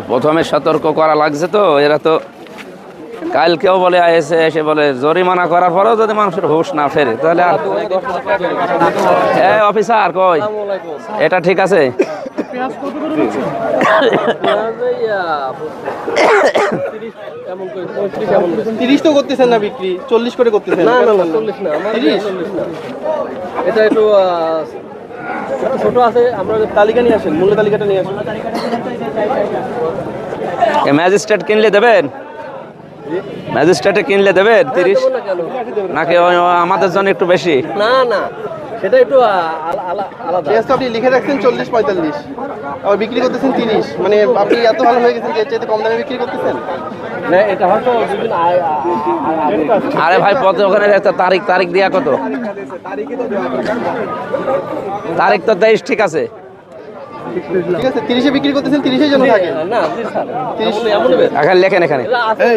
প্রথমে সতর্ক করা লাগছে তো, এরা তো কালকেও বলে এসে বলে জরিমানা করার পরেও যদি মানুষের হুঁশ না ফেরে তাহলে আর অফিসার কই এটা ঠিক আছে? তিরিশ তো করতেছেন না বিক্রি, 40 করে করতেছেন? না 40 না, 30 না, এটা একটু ছোট আছে। আমরা তালিকা নিয়ে আসেন, মূল্য তালিকাটা নিয়ে আসেন। ম্যাজিস্ট্রেট কিনলে দেবেন? ম্যাজিস্ট্রেটে কিনলে দেবেন 30 নাকি আমাদের জন্য একটু বেশি? না না, সেটা একটু আলাদা। পেঁয়াজ তো আপনি লিখে রাখছেন 40-45, আবার বিক্রি করতেছেন 30, মানে আপনি এত ভালো হয়ে গেছেন যে এর চাইতে কম দামে বিক্রি করতেছেন? না, এটা হয়তো দুদিন আরে ভাই পথে ওখানে একটা তারিখ দিয়া কত তারিখ তো 23 ঠিক আছে। ঠিক আছে, 30-এ বিক্রি করতেছেন, 30-এর জন্য থাকে না, জি স্যার, 30 এমন এখন লেখেন এখানে। আছে।